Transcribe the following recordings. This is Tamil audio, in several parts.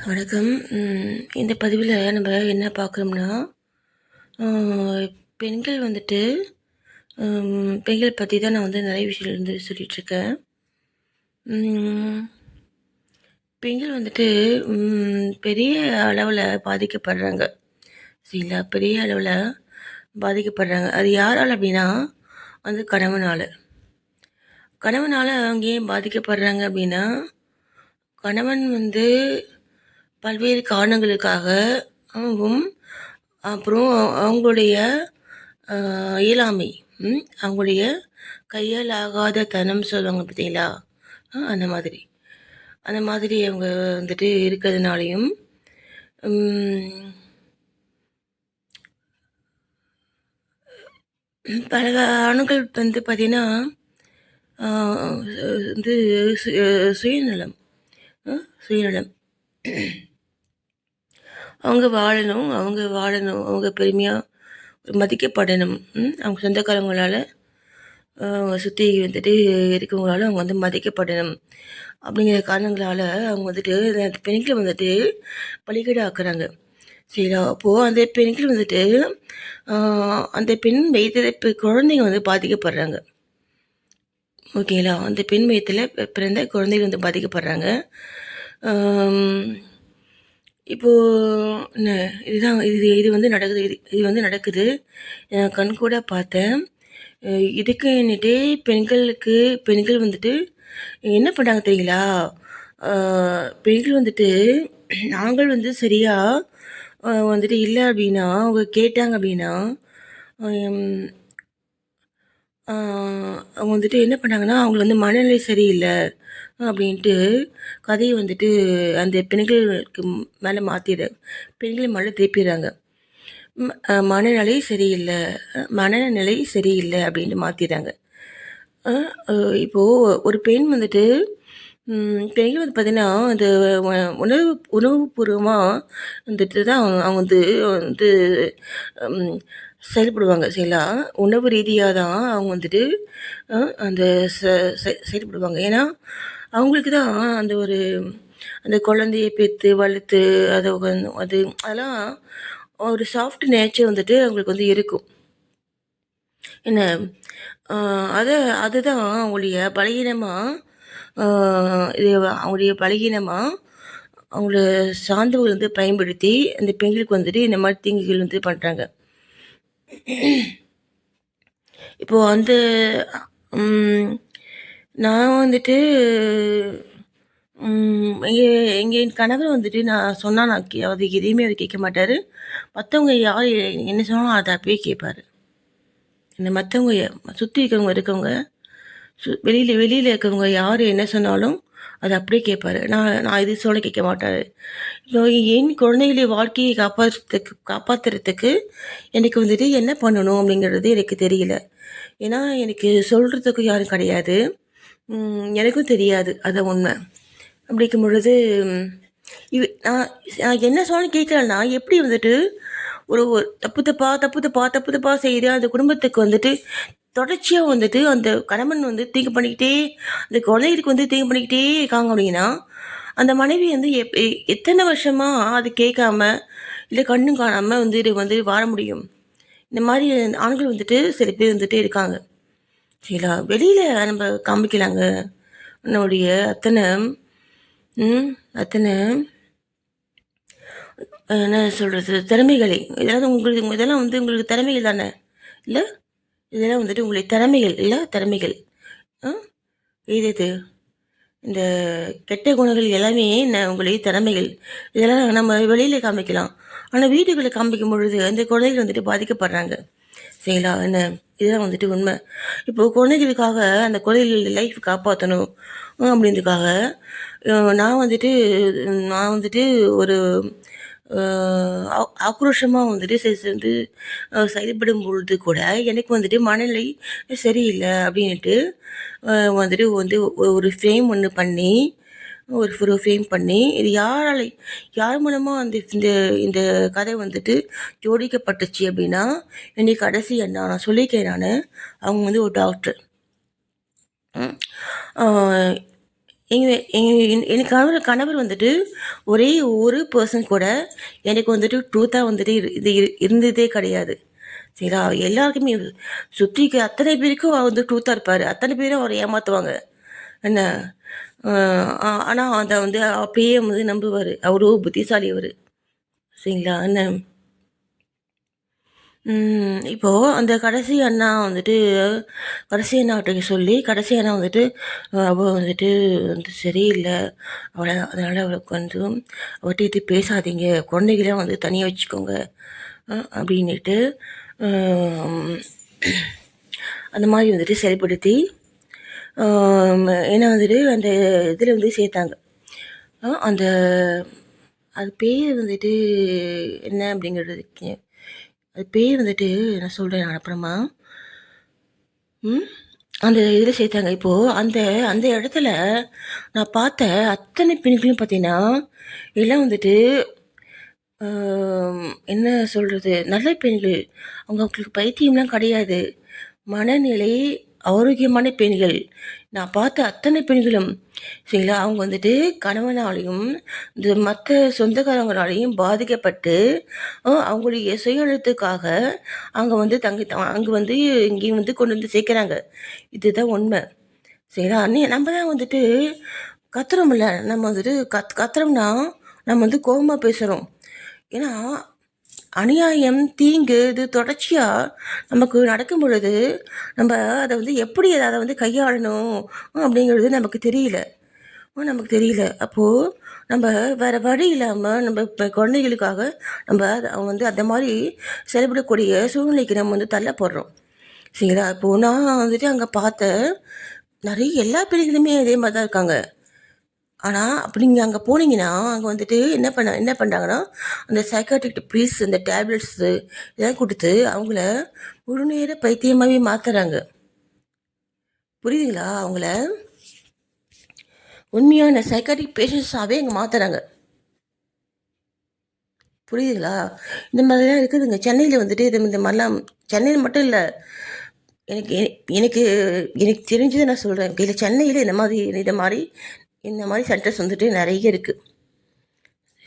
வணக்கம். இந்த பதிவில் நம்ம என்ன பார்க்குறோம்னா, பெண்கள் வந்துட்டு பெண்கள் பற்றி தான் நான் நிறைய விஷயங்கள் சொல்லிகிட்ருக்கேன். பெண்கள் வந்துட்டு பெரிய அளவில் பாதிக்கப்படுறாங்க. சரிங்களா? பெரிய அளவில் பாதிக்கப்படுறாங்க. அது யாரால் அப்படின்னா கணவனால். அவங்க ஏன் பாதிக்கப்படுறாங்க அப்படின்னா, கணவன் பல்வேறு காரணங்களுக்காக அப்புறம் அவங்களுடைய இயலாமை, அவங்களுடைய கையால் ஆகாத தனம் சொல்லுவாங்க பார்த்தீங்களா, அந்த மாதிரி அவங்க இருக்கிறதுனாலையும் பல ஆண்கள் பார்த்திங்கன்னா சுயநலம் அவங்க வாழணும், அவங்க பெருமையாக மதிக்கப்படணும், அவங்க சொந்தக்காரங்களால் சுற்றி இருக்கவங்களால அவங்க மதிக்கப்படணும் அப்படிங்கிற காரணங்களால் அவங்க பெண்களை பலிகீடு ஆக்குறாங்க. சரிங்களா? அப்போது அந்த பெண்கள் அந்த பெண் வயிற்றில் குழந்தைங்க பாதிக்கப்படுறாங்க. ஓகேங்களா? அந்த பெண் வயிற்றில் பிறந்த குழந்தைகள் பாதிக்கப்படுறாங்க. இப்போது இதுதான் இது நடக்குது. இது நடக்குது. கண்கூட பார்த்தேன். இதுக்குன்னுட்டே பெண்கள் என்ன பண்ணாங்க தெரியுங்களா? பெண்கள் நாங்கள் சரியாக இல்லை அப்படின்னா, அவங்க கேட்டாங்க அப்படின்னா, அவங்க என்ன பண்ணாங்கன்னா, அவங்களுக்கு மனநிலை சரியில்லை அப்படின்ட்டு கதையை அந்த பெண்களுக்கு மேலே பெண்கள் மேலே திருப்பிடுறாங்க. மனநிலை சரியில்லை அப்படின்ட்டு மாற்றிடுறாங்க. இப்போது ஒரு பெண் பெண்கள் பார்த்தீங்கன்னா, அந்த உணவுபூர்வமாக தான் அவங்க செயல்படுவாங்க. சரிங்களா? உணவு ரீதியாக தான் அவங்க அந்த செயல்படுவாங்க. ஏன்னா அவங்களுக்கு தான் அந்த குழந்தைய பெற்று வளர்த்து அதெல்லாம் ஒரு சாஃப்ட் நேச்சர் அவங்களுக்கு இருக்கும். என்ன அதுதான் அவங்களுடைய பலகீனமாக அவங்கள சார்ந்தவர்கள் பயன்படுத்தி அந்த பெண்களுக்கு இந்த மாதிரி தீங்குகள் பண்ணுறாங்க. இப்போது நான் என் கணவர் நான் சொன்னால் அதுக்கு எதையுமே அவர் கேட்க மாட்டார். மற்றவங்க யார் என்ன சொன்னாலும் அதை அப்படியே கேட்பார். இந்த மற்றவங்க சுற்றி இருக்கவங்க வெளியில் இருக்கவங்க யார் என்ன சொன்னாலும் அதை அப்படியே கேட்பார். நான் இது சொல்ல கேட்க மாட்டார். இப்போ என் குழந்தைகளுடைய வாழ்க்கையை காப்பாற்றுறதுக்கு எனக்கு என்ன பண்ணணும் அப்படிங்கிறது எனக்கு தெரியல. ஏன்னா எனக்கு சொல்கிறதுக்கு யாரும் கிடையாது, எனக்கும் தெரியாது. அது உண்மை. அப்படி இருக்கும் பொழுது நான் என்ன சொன்னாலும் கேட்கலன்னா எப்படி ஒரு தப்பு செய்து அந்த குடும்பத்துக்கு தொடர்ச்சியாக அந்த கணவன் தீங்கு பண்ணிக்கிட்டே, அந்த குழந்தைகளுக்கு தீங்கு பண்ணிக்கிட்டே இருக்காங்க அப்படின்னா, அந்த மனைவி எத்தனை வருஷமாக அது கேட்காம இல்லை கண்ணும் காணாமல் வாழ முடியும்? இந்த மாதிரி ஆண்கள் சில பேர் இருக்காங்க. சரிங்களா? வெளியில் நம்ம காமிக்கலாங்க நம்மளுடைய அத்தனை என்ன சொல்கிறது திறமைகளை. இதெல்லாம் உங்களுக்கு திறமைகள் தானே? இல்லை, இதெல்லாம் உங்களுடைய திறமைகள் இல்லை? திறமைகள் இது இந்த கெட்ட குணங்கள் எல்லாமே உங்களுடைய திறமைகள். இதெல்லாம் நம்ம வெளியில் காமிக்கலாம். ஆனால் வீடுகளை காமிக்கும் பொழுது அந்த குழந்தைகள் பாதிக்கப்படுறாங்க. சரிங்களா? என்ன இதுதான் உண்மை. இப்போது குழந்தைகளுக்காக அந்த குழந்தைகள் லைஃப் காப்பாற்றணும் அப்படின்றதுக்காக நான் ஒரு ஆக்ரோஷமாக செயல்படும் பொழுது கூட எனக்கு மனநிலை சரியில்லை அப்படின்ட்டு ஒரு ஃப்ரேம் ஒன்று பண்ணி இது யார் மூலமாக இந்த இந்த கதை ஜோடிக்கப்பட்டுச்சு அப்படின்னா, இன்னைக்கு கடைசி என்ன நான் சொல்லியிருக்கேன். அவங்க ஒரு டாக்டர். என் கணவர் வந்துட்டு ஒரே ஒரு பர்சன் கூட எனக்கு வந்துட்டு ட்ரூத்தாக வந்துட்டு இருந்ததே கிடையாது. சரிங்களா? எல்லாருக்குமே சுற்றிக்கு அத்தனை பேருக்கும் அவர் வந்து ட்ரூத்தாக இருப்பார். அத்தனை பேரும் அவரை ஏமாற்றுவாங்க. என்ன ஆனால் அதை வந்து அப்படியே வந்து நம்புவார். அவ்வளோ புத்திசாலி அவர். சரிங்களா? என்ன இப்போது அந்த கடைசி அண்ணா வந்துட்டு கடைசி அண்ணாகிட்ட சொல்லி கடைசி அண்ணா வந்துட்டு அவள் வந்துட்டு வந்து சரியில்லை, அவளை அதனால் அவளுக்கு வந்து அவர்கிட்ட இது பேசாதீங்க, குழந்தைகளாம் வந்து தனியாக வச்சுக்கோங்க அப்படின்ட்டு அந்த மாதிரி வந்துட்டு செயல்படுத்தி ஏன்னா வந்துட்டு அந்த இதில் வந்து சேர்த்தாங்க. அந்த அது பேர் வந்துட்டு என்ன அப்படிங்கிறதுக்கு அது பேர் வந்துட்டு நான் சொல்கிறேன் நான் அப்புறமா. அந்த இதில் சேர்த்தாங்க. இப்போது அந்த அந்த இடத்துல நான் பார்த்த அத்தனை பெண்களும் பார்த்தீங்கன்னா எல்லாம் வந்துட்டு என்ன சொல்கிறது, நல்ல பெண்கள். அவங்களுக்கு பைத்தியம்லாம் கிடையாது. மனநிலை ஆரோக்கியமான பெண்கள். நான் பார்த்த அத்தனை பெண்களும் சரிங்களா, அவங்க வந்துட்டு கணவனாலையும் இந்த மற்ற சொந்தக்காரங்களாலையும் பாதிக்கப்பட்டு அவங்களுடைய சுயநலத்துக்காக அவங்க வந்து அங்கே வந்து இங்கேயும் வந்து கொண்டு வந்து சேர்க்குறாங்க. இதுதான் உண்மை. சரிங்களா? நம்ம தான் வந்துட்டு கத்துறோம்ல, நம்ம வந்துட்டு கத்துறோம்னா நம்ம வந்து கோபமாக பேசுகிறோம். ஏன்னா அநியாயம், தீங்கு இது தொடர்ச்சியாக நமக்கு நடக்கும் பொழுது நம்ம அதை வந்து எப்படி அதை வந்து கையாளணும் அப்படிங்கிறது நமக்கு தெரியல. அப்போது நம்ம வேறு வழி இல்லாமல் நம்ம இப்போ குழந்தைகளுக்காக நம்ம அவங்க வந்து அந்த மாதிரி செயல்படக்கூடிய சூழ்நிலைக்கு நம்ம வந்து தள்ளப்படுறோம். சரிங்களா? இப்போது நான் வந்துட்டு அங்கே பார்த்த நிறைய எல்லா பிள்ளைகளுமே அதே மாதிரி தான் இருக்காங்க. ஆனால் அப்படி நீங்கள் அங்கே போனீங்கன்னா அங்கே வந்துட்டு என்ன பண்ணுறாங்கன்னா அந்த சைக்காட்ரிக் ப்ளீஸ் இந்த டேப்லெட்ஸு இதெல்லாம் கொடுத்து அவங்கள முழு நேர பைத்தியமாகவே மாற்றுறாங்க. புரியுதுங்களா? அவங்கள உண்மையான சைக்காட்ரிக் பேஷண்ட்ஸாகவே அங்கே மாற்றுறாங்க. புரியுதுங்களா? இந்த மாதிரிலாம் இருக்குதுங்க சென்னையில் வந்துட்டு. இந்த மாதிரிலாம் சென்னையில் மட்டும் இல்லை, எனக்கு எனக்கு எனக்கு தெரிஞ்சதை நான் சொல்கிறேன். இல்லை சென்னையில் இந்த மாதிரி சென்டர்ஸ் வந்துட்டு நிறைய இருக்குது.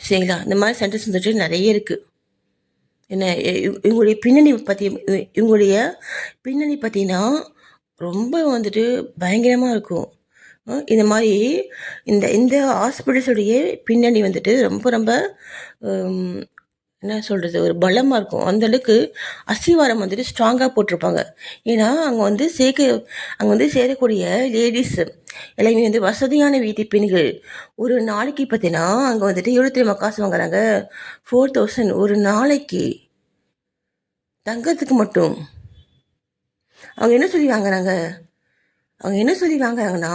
சரிங்களா? இந்த மாதிரி சென்டர்ஸ் வந்துட்டு நிறைய இருக்குது. என்ன இவங்களுடைய பின்னணி பார்த்தீங்கன்னா ரொம்ப வந்துட்டு பயங்கரமாக இருக்கும். இந்த மாதிரி இந்த ஹாஸ்பிட்டல்ஸுடைய பின்னணி வந்துட்டு ரொம்ப ரொம்ப என்ன சொல்கிறது, ஒரு பலமாக இருக்கும். அந்தளவுக்கு அஸ்திவாரம் வந்துட்டு ஸ்ட்ராங்காக போட்டிருப்பாங்க. ஏன்னா அங்கே வந்து சேரக்கூடிய லேடிஸு எல்லாமே வந்து வசதியான வீட்டு பெண்கள். ஒரு நாளைக்கு பார்த்தீங்கன்னா அங்கே வந்துட்டு எவ்வளோ தெரியுமா காசு வாங்குறாங்க? 4000 ஒரு நாளைக்கு தங்கத்துக்கு மட்டும். அவங்க என்ன சொல்லி வாங்குறாங்கன்னா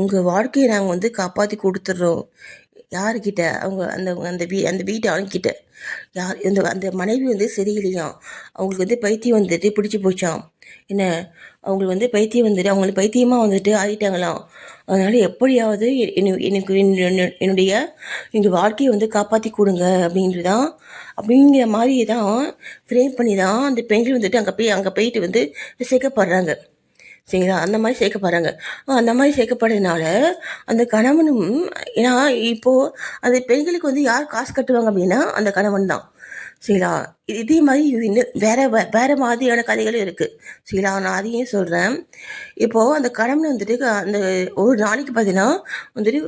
உங்கள் வாழ்க்கையை நாங்கள் வந்து காப்பாற்றி கொடுத்துட்றோம். யாருக்கிட்ட? அவங்க அந்த வீட்டு ஆளுங்கிட்ட. அந்த மனைவி வந்து சரியில்லையாம். அவங்களுக்கு வந்து பைத்தியம் வந்துட்டு பிடிச்சி போச்சாம். என்ன அவங்களுக்கு வந்து பைத்தியம் வந்துட்டு அவங்களுக்கு பைத்தியமாக வந்துட்டு ஆகிட்டாங்களாம். அதனால் எப்படியாவது எனக்கு என்னுடைய எங்கள் வாழ்க்கையை வந்து காப்பாற்றி கொடுங்க அப்படிங்கிற மாதிரி தான் ஃப்ரேம் பண்ணி தான் அந்த பெண்கள் வந்துட்டு அங்கே போயிட்டு வந்து சேர்க்கப்படுறாங்க. சரிங்களா? அந்த மாதிரி சேர்க்கப்படுறாங்க. அந்த மாதிரி சேர்க்கப்படுறதுனால அந்த கணவனும், ஏன்னா இப்போது அந்த பெண்களுக்கு வந்து யார் காசு கட்டுவாங்க அப்படின்னா அந்த கணவன் தான். சரிங்களா? இதே மாதிரி இன்னும் வேறு மாதிரியான கதைகளும் இருக்குது. சரிங்களா? நான் அதையும் சொல்கிறேன். இப்போது அந்த கணவன் வந்துட்டு அந்த ஒரு நாளைக்கு பார்த்தீங்கன்னா வந்துட்டு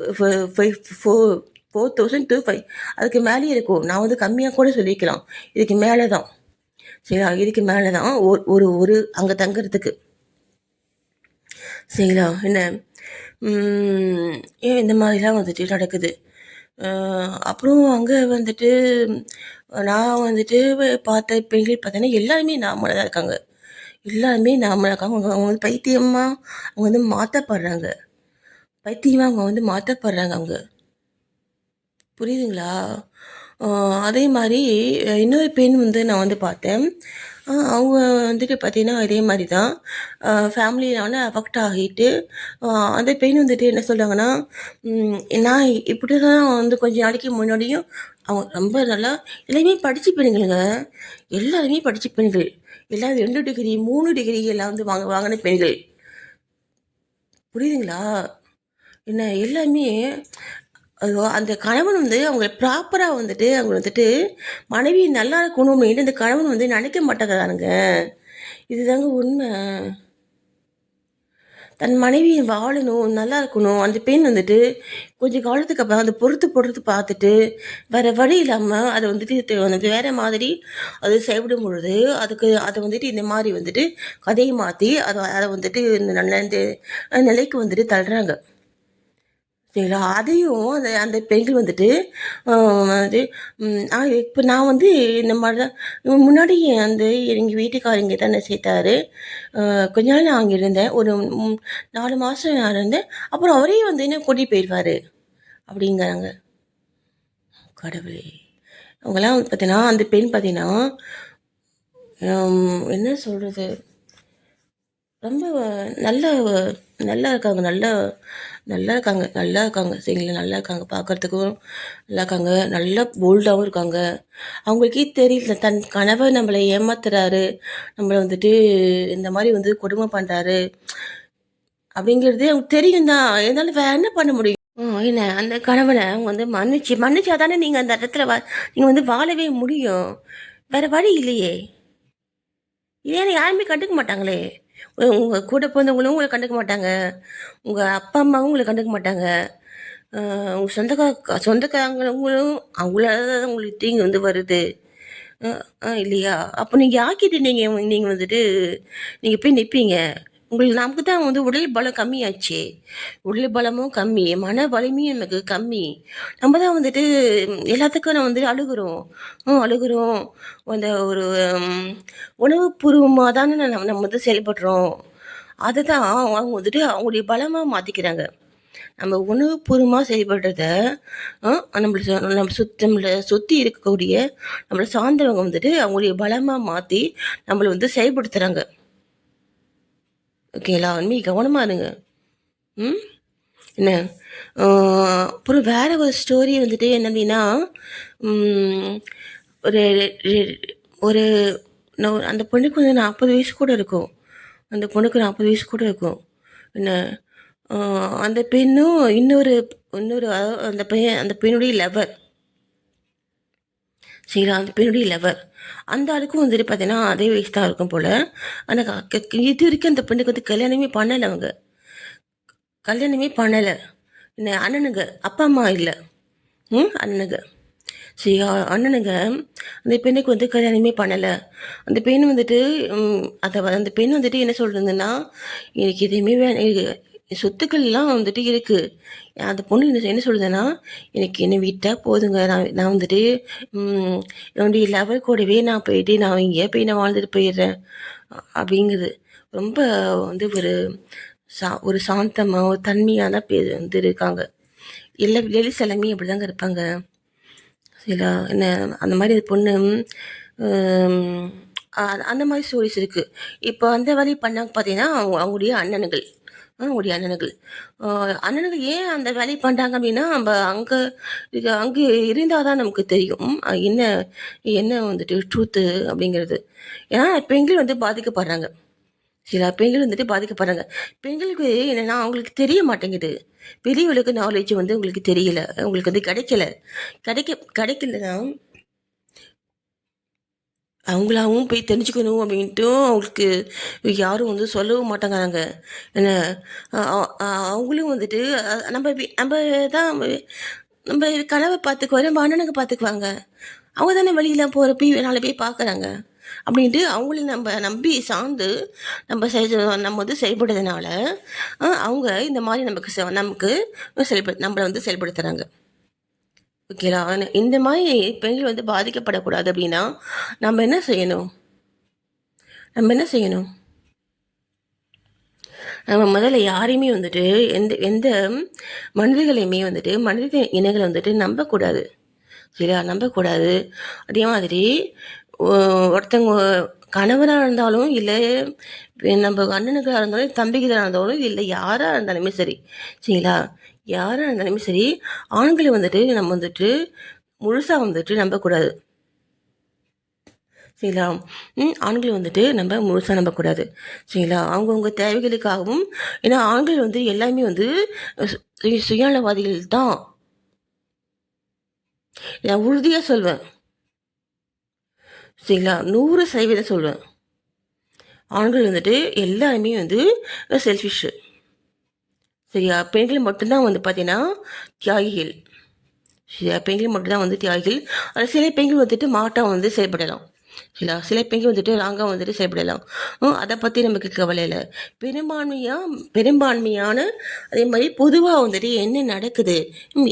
4000 to 5 அதுக்கு மேலேயே இருக்கும். நான் வந்து கம்மியாக கூட சொல்லிக்கலாம். இதுக்கு மேலே தான். சரிங்களா? இதுக்கு மேலே தான் ஒரு அங்கே தங்குறதுக்கு. சரிங்களா? என்ன ஏன் இந்த மாதிரிலாம் வந்துட்டு நடக்குது. அப்புறம் அங்கே வந்துட்டு நான் வந்துட்டு பார்த்த பெண்கள் பார்த்தீங்கன்னா எல்லாருமே நார்மலாக தான் இருக்காங்க. அவங்க வந்து பைத்தியமாக அவங்க வந்து மாற்றப்படுறாங்க. அவங்க. புரியுதுங்களா? அதே மாதிரி இன்னொரு பெண் வந்து நான் வந்து பார்த்தேன். அவங்க வந்துட்டு பார்த்தீங்கன்னா இதே மாதிரி தான் ஃபேமிலியால் அஃபெக்ட் ஆகிட்டு அந்த பெண் வந்துட்டு என்ன சொல்கிறாங்கன்னா, நான் இப்படி தான் வந்து கொஞ்ச நாளைக்கு முன்னாடியும் அவங்க ரொம்ப நல்லா எல்லாருமே படித்த பெண்களுங்க. எல்லாருமே படித்த பெண்கள். எல்லாம் 2 டிகிரி 3 டிகிரி எல்லாம் வந்து வாங்கின பெண்கள். புரியுதுங்களா? என்ன எல்லாமே அந்த கணவன் வந்து அவங்க ப்ராப்பரா வந்துட்டு அவங்க வந்துட்டு மனைவி நல்லா இருக்கணும் அப்படின்னு இந்த கணவன் வந்து நினைக்க மாட்டேங்கிறானுங்க. இதுதாங்க உண்மை. தன் மனைவி வாழணும், நல்லா இருக்கணும். அந்த பெண் வந்துட்டு கொஞ்சம் காலத்துக்கு அப்புறம் அந்த பொறுத்து பார்த்துட்டு, வேற வழி இல்லாம அத வந்துட்டு வந்து வேற மாதிரி அது செயல்படும் பொழுது, அத வந்துட்டு இந்த மாரி வந்துட்டு கதைய மாத்தி அத அத வந்துட்டு இந்த நல்ல இந்த நிலைக்கு வந்துட்டு தள்ளுறாங்க. சரிங்களா? அதையும் அந்த அந்த பெண்கள் வந்துட்டு அது இப்ப நான் வந்து இந்த மாரி தான் முன்னாடி வந்து எங்க வீட்டுக்காரர் இங்க தானே சேர்த்தாரு. கொஞ்ச நாள் நான் அங்க இருந்தேன். ஒரு 4 மாசம் நான் இருந்தேன். அப்புறம் அவரே வந்து என்ன கூட்டிட்டு போயிருவாரு அப்படிங்கிறாங்க. கடவுளே! அவங்கலாம் வந்து பார்த்தீங்கன்னா, அந்த பெண் பார்த்தீங்கன்னா, என்ன சொல்றது? ரொம்ப நல்ல நல்லா இருக்காங்க. நல்லா இருக்காங்க. நல்லா இருக்காங்க. சரிங்களா? நல்லா இருக்காங்க. பார்க்கறதுக்கும் நல்லா இருக்காங்க. நல்லா போல்டாவும் இருக்காங்க. அவங்களுக்கே தெரியல தன் கணவர் நம்மள ஏமாத்துறாரு. நம்மள வந்துட்டு இந்த மாரி வந்து கொடுமை பண்றாரு. அப்படிங்கிறதே அவங்களுக்கு தெரியும் தான். இருந்தாலும் வேற என்ன பண்ண முடியும்? என்ன அந்த கணவன அவங்க வந்து மன்னிச்சா தானே நீங்க அந்த இடத்துல நீங்க வந்து வாழவே முடியும். வேற வழி இல்லையே! ஏன்னு யாருமே கண்டுக்க மாட்டாங்களே! உங்க கூட பிறந்தவங்களும் உங்கள கண்டுக்க மாட்டாங்க. உங்க அப்பா, அம்மாவும் உங்கள கண்டுக்க மாட்டாங்க. அ உங்க சொந்தக்காரங்களும் அவங்களால தான் உங்களுக்கு தீங்கு வந்து வருது. அ இல்லையா? அப்ப நீங்க யார்கிட்ட நீங்க நீங்க வந்துட்டு நீங்க போய் நிப்பீங்க? உங்களுக்கு நமக்கு தான் வந்து உடல் பலம் கம்மியாச்சே! உடல் பலமும் கம்மி, மன வலிமையும் நமக்கு கம்மி. நம்ம தான் வந்துட்டு எல்லாத்துக்கும் நம்ம வந்து அழுகுறோம். அழுகுறோம். அந்த ஒரு ம் உணவுப்பூர்வமா தானே நம்ம வந்து செயல்படுறோம். அதுதான் அவங்க வந்துட்டு அவங்களுடைய பலமா மாத்திக்கிறாங்க. நம்ம உணவுப்பூர்வமா செயல்படுறத, அ நம்மள சுத்தி இருக்கக்கூடிய நம்மள சார்ந்தவங்க வந்துட்டு அவங்களுடைய பலமா மாத்தி நம்மள வந்து செயல்படுத்துறாங்க. ஓகேங்களா? இனிமே கவனமா இருங்க. ம். என்ன? அ அப்புறம் வேற ஒரு ஸ்டோரி வந்துட்டு என்ன அப்படின்னா, ம் ஒரு ரெ ஒரு அந்த பொண்ணுக்கு வந்து 40 வயசு கூட இருக்கும். அந்த பொண்ணுக்கு 40 வயசு கூட இருக்கும். என்ன அ அந்த பெண்ணும் இன்னொரு இன்னொரு அந்த பையன் அந்த பெண்ணுடைய லவர். சரிங்களா? அந்த பெண்ணுடைய லவர். அந்த ஆளுக்கும் வந்துட்டு பார்த்தீங்கன்னா, அதே வயசு தான் இருக்கும் போல. ஆனா இதுவரைக்கும் அந்த பெண்ணுக்கு வந்து கல்யாணமே பண்ணல அவங்க. கல்யாணமே பண்ணல. என்ன அண்ணனுங்க. அப்பா, அம்மா இல்ல. அண்ணனுங்க. சரி அண்ணனுங்க அந்த பெண்ணுக்கு வந்து கல்யாணமே பண்ணல. அந்த பெண் வந்துட்டு அந்த பெண் வந்துட்டு என்ன சொல்றதுன்னா, எனக்கு எதுவுமே சொத்துக்கள்லாம் வந்துட்டு இருக்கு. அந்த பொண்ணு என்ன சொல்லுதுன்னா, எனக்கு என்ன விட்டா போதுங்க. நான் நான் வந்துட்டு என்னுடைய லவர் கூடவே நான் போயிட்டு நான் எங்கேயோ போய் நான் வாழ்ந்துட்டு போயிடுறேன். அப்படிங்குது. ரொம்ப வந்து ஒரு சாந்தமா, ஒரு தன்மையான பேர் வந்து இருக்காங்க. லேடிஸ் எல்லாமே அப்படிதாங்க இருப்பாங்க. சரிங்களா? என்ன அந்த மாரி பொண்ணு ம் அ அந்த மாரி ஸ்டோரீஸ் இருக்கு. இப்போ அந்த வேலைய பண்ணாங்க பார்த்தீங்கன்னா, அவங்களுடைய அண்ணனுகள். அவங்களுடைய அண்ணனுகள். அ அண்ணனுகள் ஏன் அந்த வேலைய பண்றாங்க அப்டின்னா, நம்ப அங்க இருந்தா தான் நமக்கு தெரியும். என்ன என்ன வந்துட்டு ட்ரூத்து அப்டிங்கிறது. ஏன்னா பெண்கள் வந்து பாதிக்கப்படுறாங்க. சில பெண்கள் வந்துட்டு பாதிக்கப்படுறாங்க. பெண்களுக்கு என்னன்னா, அவங்களுக்கு தெரிய மாட்டேங்குது. வெளி உலக நாலேட்ஜ் வந்து உங்களுக்கு தெரியல. உங்களுக்கு வந்து கிடைக்கல. கிடைக்கலன்னா, அவங்களாவும் போய் தெரிஞ்சுக்கணும் அப்படின்ட்டும் அவங்களுக்கு யாரும் வந்து சொல்லவும் மாட்டேங்கிறாங்க. என்ன அ அ அவங்களும் வந்துட்டு நம்ம தான் நம்ம கனவை பார்த்துக்குவோம். நம்ம அண்ணனுங்க பார்த்துக்குவாங்க. அவங்க தானே வெளியில போய் 4 பேர் பார்க்குறாங்க. அப்படின்ட்டு அவங்கள நம்ம நம்பி சார்ந்து நம்ம வந்து செயல்படுறதுனால, அவங்க இந்த மாரி நமக்கு நம்மள வந்து செயல்படுத்துறாங்க. ஓகேங்களா? இந்த மாரி பெண்கள் வந்து பாதிக்கப்படக்கூடாது அப்படின்னா, நம்ம என்ன செய்யணும்? நம்ம என்ன செய்யணும்? நம்ம முதல்ல யாரையுமே வந்துட்டு எந்த எந்த மனிதர்களையுமே வந்துட்டு மனித இனங்கள வந்துட்டு நம்பக்கூடாது. சரியா? நம்பக்கூடாது. அதே மாதிரி ஒ ஒருத்தவங்க கணவரா இருந்தாலும், இல்ல நம்ம அண்ணனுங்களா இருந்தாலும், தம்பிகளா இருந்தாலும், இல்ல யாரா இருந்தாலுமே சரி. சரிங்களா? யாரா இருந்தாலுமே சரி, ஆண்கள வந்துட்டு நம்ம வந்துட்டு முழுசா வந்துட்டு நம்பக்கூடாது. சரிங்களா. ஆண்கள் வந்துட்டு நம்ம முழுசாக நம்பக்கூடாது. சரிங்களா. அவங்கவுங்க தேவைகளுக்காகவும், ஏன்னா ஆண்கள் வந்து எல்லாமே வந்து சுயநலவாதிகள் தான். நான் உறுதியாக சொல்வேன். சரிங்களா. 100% சொல்வேன். ஆண்கள் வந்துட்டு எல்லாருமே வந்து செல்ஃபிஷ்ஷு. சரியா. பெண்கள் மட்டும்தான் வந்து பார்த்தீங்கன்னா தியாகிகள். சரியா. பெண்கள் மட்டும்தான் வந்து தியாகிகள். ஆனால் சில பெண்கள் வந்துட்டு மாட்டா வந்து செயல்படலாம். சரிங்களா. சில பெண்கள் வந்துட்டு ராங்கா வந்துட்டு செயல்படலாம். அதை பற்றி நமக்கு கவலை இல்லை. பெரும்பான்மையான அதே மாதிரி பொதுவாக வந்துட்டு என்ன நடக்குது,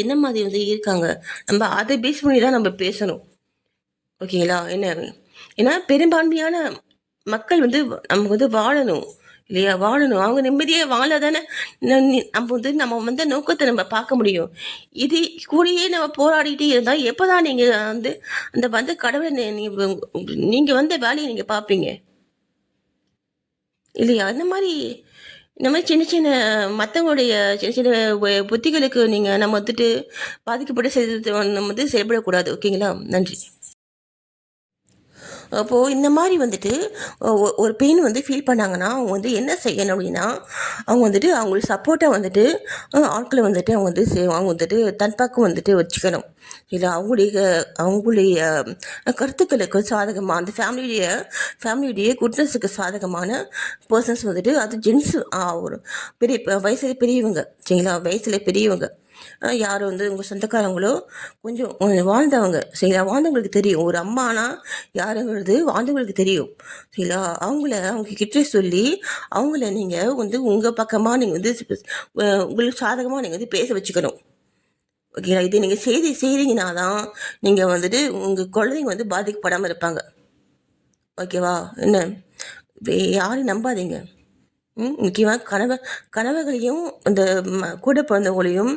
என்ன மாதிரி வந்து இருக்காங்க, நம்ம அதை பேஸ் பண்ணி தான் நம்ம பேசணும். ஓகேங்களா. என்ன, ஏன்னா பெரும்பான்மையான மக்கள் வந்து நமக்கு வந்து வாழணும் இல்லையா, வாழணும். அவங்க நிம்மதியாக வாழ தானே நம்ம வந்து நோக்கத்தை நம்ம பார்க்க முடியும். இது கூடயே நம்ம போராடிட்டே இருந்தால் எப்போ தான் நீங்கள் வந்து அந்த வந்த கடவுளை நீங்கள் வந்த வேலையை நீங்கள் பார்ப்பீங்க இல்லையா. இந்த மாதிரி சின்ன சின்ன மற்றவங்களுடைய சின்ன சின்ன புத்திகளுக்கு நீங்கள் நம்ம வந்துட்டு பாதிக்கப்பட்டு நம்ம வந்து செயல்படக்கூடாது. ஓகேங்களா. நன்றி. அப்போது இந்த மாதிரி வந்துட்டு ஒரு பெயின் வந்து ஃபீல் பண்ணாங்கன்னா அவங்க வந்து என்ன செய்யணும் அப்படின்னா, அவங்க வந்துட்டு அவங்களுக்கு சப்போர்ட்டாக வந்துட்டு ஆட்களை வந்துட்டு அவங்க வந்துட்டு தன் பக்கம் வந்துட்டு வச்சுக்கணும். இல்லை அவங்களுடைய கருத்துக்களுக்கு சாதகமாக அந்த ஃபேமிலியுடைய குட்னஸுக்கு சாதகமான பர்சன்ஸ் வந்துட்டு அது ஜென்ஸ் ஒரு பெரிய வயசில் பெரியவங்க. சரிங்களா. வயசில் பெரியவங்க யார் வந்து உங்கள் சொந்தக்காரங்களோ கொஞ்சம் வாழ்ந்தவங்க. சரிங்களா. வாழ்ந்தவங்களுக்கு தெரியும் ஒரு அம்மானா யாருங்கிறது வாழ்ந்தவங்களுக்கு தெரியும். சரிங்களா. அவங்க கிட்ட சொல்லி அவங்கள நீங்கள் வந்து உங்கள் பக்கமாக நீங்கள் வந்து உங்களுக்கு சாதகமாக நீங்கள் வந்து பேச வச்சுக்கணும். ஓகேங்களா. இதை நீங்கள் செய்தீங்கன்னா தான் நீங்கள் வந்துட்டு உங்கள் குழந்தைங்க வந்து பாதிக்கப்படாமல் இருப்பாங்க. ஓகேவா. என்ன, யாரையும் நம்பாதீங்க. முக்கியமாக கணவர்களையும் இந்த கூட பிறந்தவங்களையும்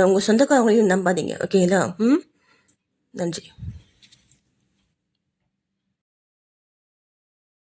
உங்கள் சொந்தக்காரங்களையும் நம்பாதீங்க. ஓகேங்களா. நன்றி.